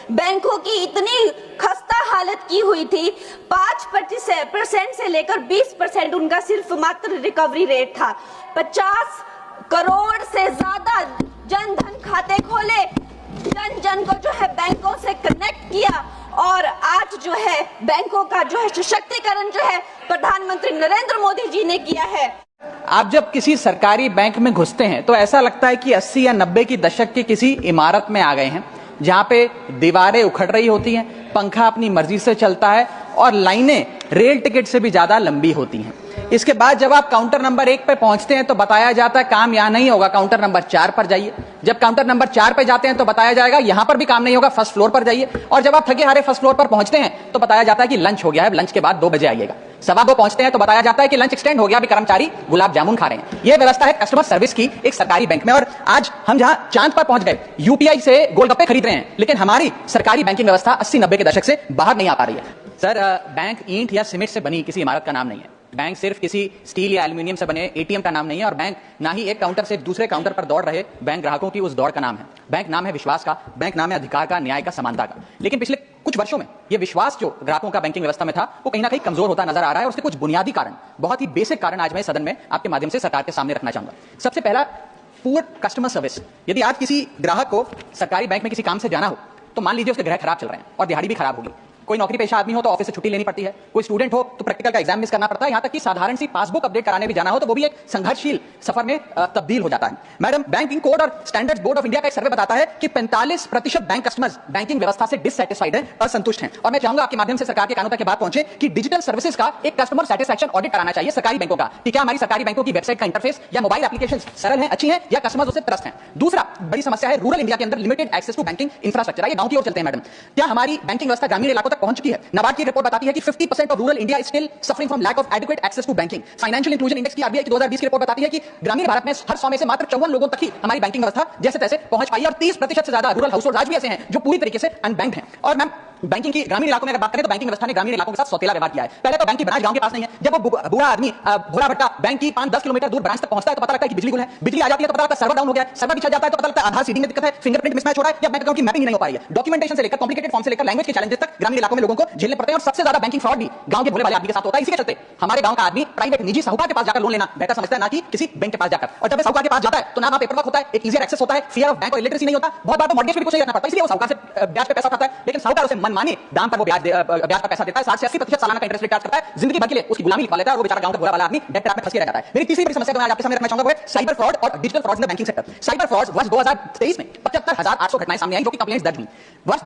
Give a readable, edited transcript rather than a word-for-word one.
बैंकों की इतनी खस्ता हालत की हुई थी। 5% से लेकर 20% उनका सिर्फ मात्र रिकवरी रेट था। 50 करोड़ से ज्यादा जनधन खाते खोले, जन जन को जो है बैंकों से कनेक्ट किया और आज जो है बैंकों का जो है सशक्तिकरण जो है प्रधानमंत्री नरेंद्र मोदी जी ने किया है। आप जब किसी सरकारी बैंक में घुसते हैं तो ऐसा लगता है कि 80 या 90 की दशक की किसी इमारत में आ गए हैं, जहां पे दीवारें उखड़ रही होती हैं, पंखा अपनी मर्जी से चलता है और लाइनें रेल टिकट से भी ज्यादा लंबी होती हैं। इसके बाद जब आप काउंटर नंबर 1 पे पहुंचते हैं तो बताया जाता है काम यहां नहीं होगा, काउंटर नंबर 4 पर जाइए। जब काउंटर नंबर 4 पे जाते हैं तो बताया जाएगा यहां पर भी काम नहीं होगा, फर्स्ट फ्लोर पर जाइए। और जब आप थके हारे फर्स्ट फ्लोर पर पहुंचते हैं तो बताया जाता है कि लंच हो गया है, लंच के बाद 2 बजे आइएगा। 2:15 पहुंचते हैं तो बताया जाता है कि लंच एक्सटेंड हो गया, अभी कर्मचारी गुलाब जामुन खा रहे हैं। यह व्यवस्था है कस्टमर सर्विस की एक सरकारी बैंक में। और आज हम जहां चांद पर पहुंच गए, यूपीआई से गोलगप्पे खरीद रहे हैं, लेकिन हमारी सरकारी बैंकिंग व्यवस्था 80-90 के दशक से बाहर नहीं आ पा रही है। सर, बैंक ईंट या सीमेंट से बनी किसी इमारत का नाम नहीं है। बैंक सिर्फ किसी स्टील या एल्यूमिनियम से बने एटीएम का नाम नहीं है, और बैंक ना ही एक काउंटर से दूसरे काउंटर पर दौड़ रहे बैंक ग्राहकों की उस दौड़ का नाम है। बैंक नाम है विश्वास का, बैंक नाम है अधिकार का, न्याय का, समानता का। लेकिन पिछले कुछ वर्षों में यह विश्वास जो ग्राहकों का बैंकिंग व्यवस्था में था, वो कहीं ना कहीं कमजोर होता नजर आ रहा है। और उसके कुछ बुनियादी कारण, बहुत ही बेसिक कारण आज मैं सदन में आपके माध्यम से सरकार के सामने रखना चाहूंगा। सबसे पहला, पुअर कस्टमर सर्विस। यदि आज किसी ग्राहक को सरकारी बैंक में किसी काम से जाना हो तो मान लीजिए उसके ग्रह खराब चल रहे हैं और दिहाड़ी भी खराब होगी। कोई नौकरी पेशा आदमी हो तो ऑफिस से छुट्टी लेनी पड़ती है, कोई स्टूडेंट हो तो प्रैक्टिकल का एग्जाम मिस करना पड़ता है, यहां तक कि साधारण सी पासबुक अपडेट कराने भी जाना हो तो वो भी एक संघर्षशील सफर में तब्दील हो जाता है। मैडम, बैंकिंग कोड और स्टैंडर्ड्स बोर्ड ऑफ इंडिया का एक सर्वे बताता है कि 45% बैंक कस्टमर्स बैंकिंग व्यवस्था से डिससैटिस्फाइड है, असंतुष्ट हैं। और मैं चाहूंगा आपके माध्यम से सरकार के कानों तक की बात पहुंचे कि डिजिटल सर्विसेज का एक कस्टमर सेटिस्फैक्शन ऑडिट कराना चाहिए सरकारी बैंकों का, कि क्या हमारी सरकारी बैंकों की वेबसाइट का इंटरफेस या मोबाइल एप्लीकेशन सरल है, अच्छी है, या कस्टमर्स उससे त्रस्त हैं। दूसरा बड़ी समस्या है रूरल इंडिया के अंदर limited access to banking infrastructure. आइए गांव की ओर चलते हैं। मैडम, क्या हमारी बैंकिंग व्यवस्था ग्रामीण इलाकों तक पहुंच चुकी है? नाबार्ड की रिपोर्ट बताती है कि 50% of rural India is still suffering from lack of adequate access to banking. Financial inclusion index की आरबीआई की 2020 की रिपोर्ट बताती है कि ग्रामीण भारत में हर 100 में से मात्र 54 लोगों तक ही हमारी बैंकिंग व्यवस्था जैसे तैसे पहुंच पाई है, और 30% से ज्यादा रूरल हाउसहोल्ड आज भी ऐसे हैं जो पूरी तरीके से अनबैंक्ड हैं। और मैम, बैंकिंग की ग्रामीण इलाकों में अगर बात करें तो बैंकिंग व्यवस्था ने ग्रामीण इलाकों के साथ सौतेला व्यवहार किया है। पहले तो बैंक की ब्रांच गांव के पास नहीं है। जब वो बूढ़ा आदमी भोला भट्टा बैंक की 5-10 किलोमीटर दूर ब्रांच तक पहुंचता है तो पता लगता है कि बिजली गुल है, बिजली आ जाती है तो पता लगता है सर्वर डाउन हो गया है, सर्वर बिछड़ जाता है तो पता लगता है आधार सीडिंग में दिक्कत है, फिंगरप्रिंट मिसमैच हो रहा है, या बैंक अकाउंट की मैपिंग नहीं हो पा रही है। डॉक्यूमेंटेशन से लेकर कॉम्प्लिकेटेड फॉर्म से लेकर लैंग्वेज के चैलेंजेस तक ग्रामीण इलाकों में लोगों को झेलने पड़ते हैं। और सबसे ज्यादा बैंकिंग फ्रॉड भी गांव के भोले वाले आदमी के साथ होता है। इसी के चलते हमारे गांव का आदमी प्राइवेट निजी साहूकार के पास जाकर लोन लेना बेहतर समझता है, ना कि किसी बैंक के पास जाकर। और जब साहूकार के पास जाता है तो ना वहां पेपर वर्क होता है, एक इजीर एक्सेस होता है, फियर ऑफ बैंक और इलिटरेसी नहीं होता, बहुत बार तो मॉर्गेज पे भी कुछ नहीं रखना पड़ता, इसलिए वो साहूकार से ब्याज पे पैसा उठाता है। लेकिन साहूकार उसे मनमाने दाम पर वो ब्याज का पैसा देता है, 60 से 80% सालाना का इंटरेस्ट रेट चार्ज करता है, जिंदगी भर के लिए उसकी गुलामी लिखवा लेता है, और वो बेचारा गांव का भोला वाला आदमी डेट ट्रैप में फंस के रह जाता है। मेरी तीसरी बड़ी समस्या को मैं आपके सामने रखना चाहूंगा वो है साइबर फ्रॉड और digital fraud in the banking sector. Cyber fraud वर्ष 2023 में 75,800 घटनाएं सामने आई जो कि कंप्लेंट्स दर्ज हुई। वर्ष